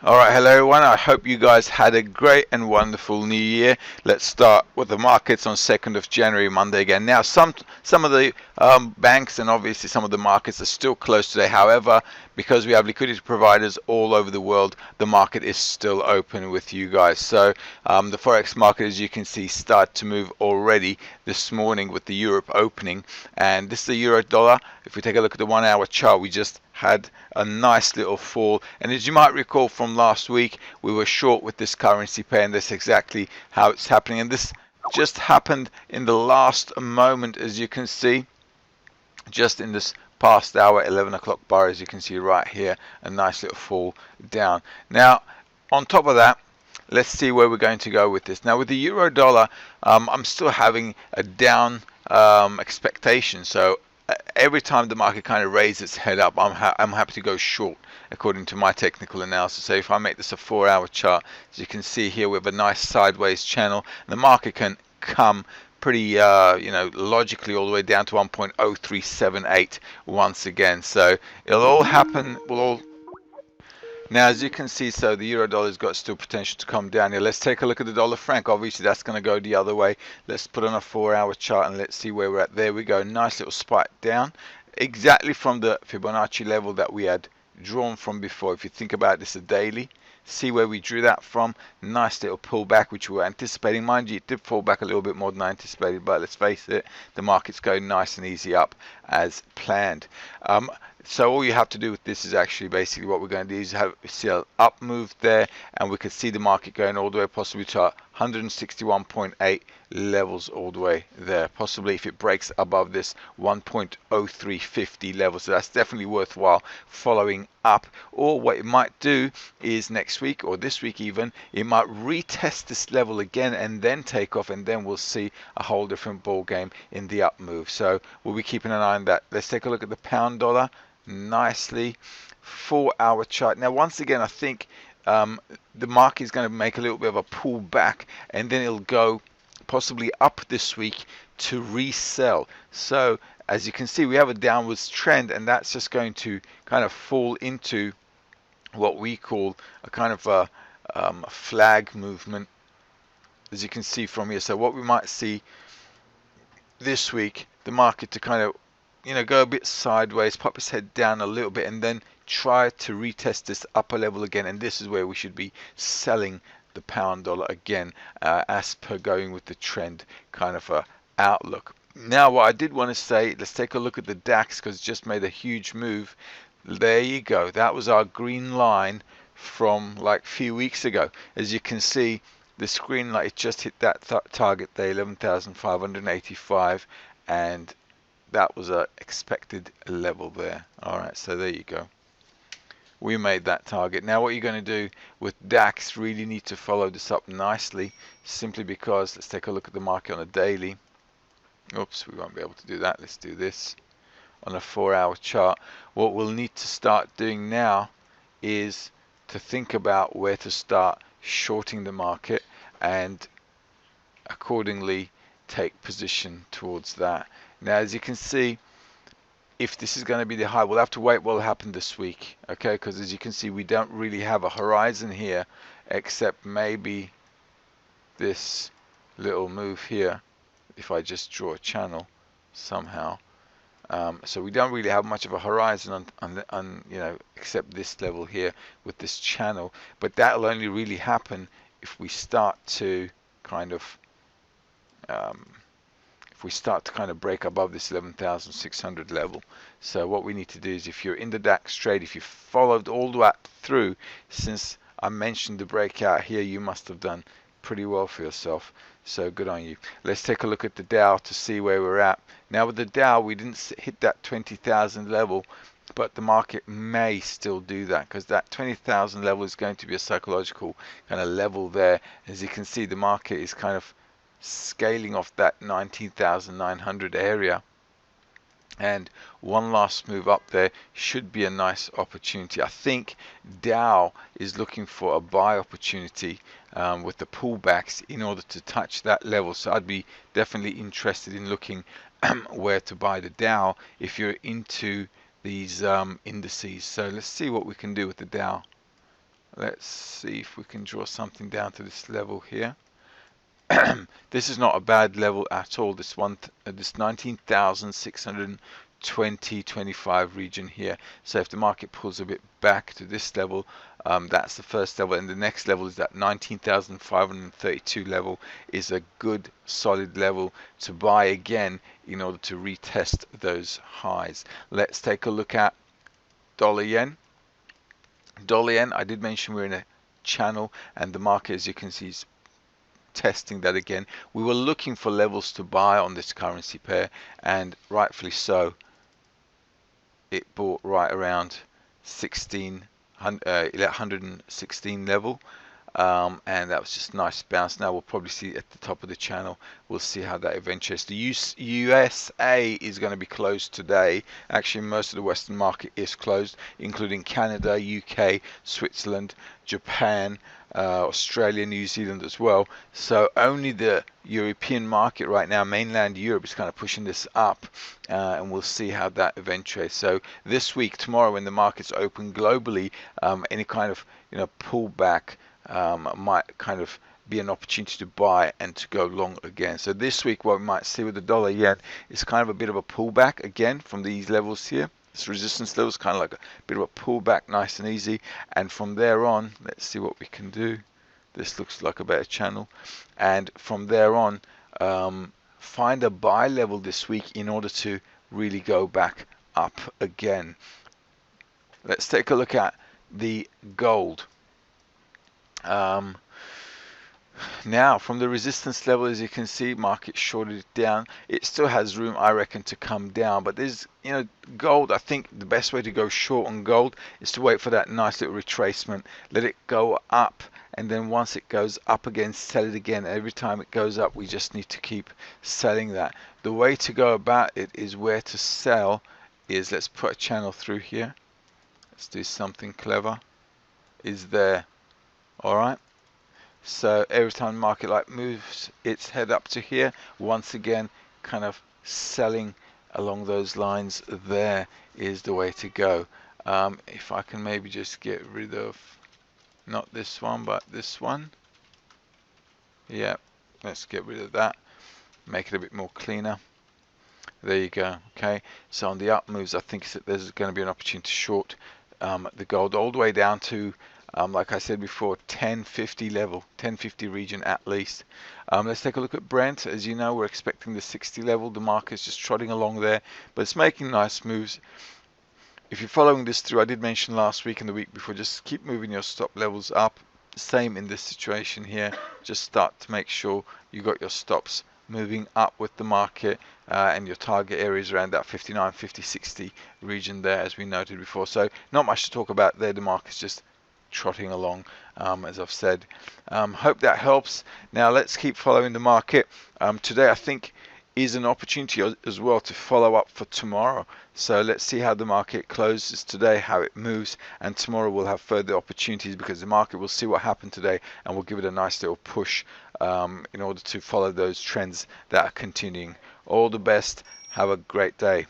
Alright, hello everyone. I hope you guys had a great and wonderful new year. Let's start with the markets on 2nd of January, Monday again. Now, some of the banks and obviously some of the markets are still closed today. However, because we have liquidity providers all over the world, the market is still open with you guys. So the Forex market, as you can see, start to move already this morning with the Europe opening. And this is the euro dollar. If we take a look at the 1 hour chart, we just had a nice little fall, and as you might recall from last week, we were short with this currency pair, and that's exactly how it's happening. And this just happened in the last moment, as you can see, just in this past hour, 11 o'clock bar, as you can see right here, a nice little fall down. Now on top of that, let's see where we're going to go with this. Now with the euro dollar, I'm still having a down expectation. So every time the market kind of raises its head up, I'm happy to go short according to my technical analysis. So if I make this a 4-hour chart, as you can see here, we have a nice sideways channel. The market can come pretty logically all the way down to 1.0378 once again. So it'll all happen. Now, as you can see, so the euro dollar's got still potential to come down here. Let's take a look at the dollar franc. Obviously, that's going to go the other way. Let's put on a 4-hour chart and let's see where we're at. There we go. Nice little spike down, exactly from the Fibonacci level that we had drawn from before. If you think about this a daily, see where we drew that from. Nice little pullback, which we were anticipating. Mind you, it did fall back a little bit more than I anticipated, but let's face it, the market's going nice and easy up as planned. So all you have to do with this is actually basically what we're going to do is see an up move there, and we could see the market going all the way possibly to 161.8 levels all the way there, possibly if it breaks above this 1.0350 level. So that's definitely worthwhile following up. Or what it might do is next week or this week even, it might retest this level again and then take off, and then we'll see a whole different ball game in the up move. So we'll be keeping an eye on that. Let's take a look at the pound dollar. Nicely 4-hour chart. Now once again, I think the market is going to make a little bit of a pull back, and then it'll go possibly up this week to resell. So as you can see, we have a downwards trend, and that's just going to kind of fall into what we call a kind of a flag movement, as you can see from here. So what we might see this week, the market to kind of go a bit sideways, pop its head down a little bit, and then try to retest this upper level again. And this is where we should be selling the pound dollar again, as per going with the trend kind of outlook. Now what I did want to say, let's take a look at the DAX, because it just made a huge move. There you go. That was our green line from like a few weeks ago. As you can see, the screen light, it just hit that target there, 11,585, and that was a expected level there. Alright, so there you go. We made that target. Now what you're going to do with DAX, really need to follow this up nicely, simply because, let's take a look at the market on a daily. Oops, we won't be able to do that. Let's do this on a 4-hour chart. What we'll need to start doing now is to think about where to start shorting the market, and accordingly take position towards that. Now as you can see, if this is going to be the high, we'll have to wait what will happen this week, okay? Because as you can see, we don't really have a horizon here, except maybe this little move here, if I just draw a channel somehow. So we don't really have much of a horizon on except this level here with this channel, but that'll only really happen if we start to kind of break above this 11,600 level. So what we need to do is, if you're in the DAX trade, if you followed all the way through since I mentioned the breakout here, you must have done pretty well for yourself. So good on you. Let's take a look at the Dow to see where we're at. Now with the Dow, we didn't hit that 20,000 level, but the market may still do that, because that 20,000 level is going to be a psychological kind of level there. As you can see, the market is kind of scaling off that 19,900 area, and one last move up there should be a nice opportunity. I think Dow is looking for a buy opportunity with the pullbacks in order to touch that level. So I'd be definitely interested in looking where to buy the Dow if you're into these indices. So let's see what we can do with the Dow. Let's see if we can draw something down to this level here. This is not a bad level at all. This this 19,620.25 region here. So if the market pulls a bit back to this level, that's the first level, and the next level is that 19,532 level is a good solid level to buy again in order to retest those highs. Let's take a look at dollar yen. Dollar yen, I did mention we're in a channel, and the market, as you can see, is testing that again. We were looking for levels to buy on this currency pair, and rightfully so. It bought right around 116 level, and that was just a nice bounce. Now we'll probably see at the top of the channel, we'll see how that eventuates. The USA is going to be closed today. Actually, most of the Western market is closed, including Canada, UK, Switzerland, Japan, Australia, New Zealand as well. So only the European market right now, mainland Europe, is kind of pushing this up, and we'll see how that eventuates. So this week, tomorrow, when the markets open globally, any kind of pullback might kind of be an opportunity to buy and to go long again. So this week, what we might see with the dollar yen is kind of a bit of a pullback again from these levels here. This resistance level is kind of like a bit of a pullback, nice and easy, and from there on, let's see what we can do. This looks like a better channel, and from there on, find a buy level this week in order to really go back up again. Let's take a look at the gold. Now, from the resistance level, as you can see, market shorted it down. It still has room, I reckon, to come down. But there's, gold, I think the best way to go short on gold is to wait for that nice little retracement. Let it go up, and then once it goes up again, sell it again. Every time it goes up, we just need to keep selling that. The way to go about it is where to sell is, let's put a channel through here. Let's do something clever. Is there. All right. So every time the market moves its head up to here, once again, kind of selling along those lines, there is the way to go. If I can maybe just get rid of, not this one, but this one. Yeah, let's get rid of that. Make it a bit more cleaner. There you go. Okay, so on the up moves, I think there's going to be an opportunity to short the gold all the way down to, like I said before, 1050 level, 1050 region at least. Let's take a look at Brent. As you know, we're expecting the 60 level. The market's just trotting along there, but it's making nice moves. If you're following this through, I did mention last week and the week before, just keep moving your stop levels up. Same in this situation here. Just start to make sure you got your stops moving up with the market, and your target areas around that 59, 50, 60 region there, as we noted before. So not much to talk about there. The market's just trotting along, as I've said. Hope that helps. Now let's keep following the market. Today I think is an opportunity as well to follow up for tomorrow. So let's see how the market closes today, how it moves, and tomorrow we'll have further opportunities because the market will see what happened today and we'll give it a nice little push in order to follow those trends that are continuing. All the best. Have a great day.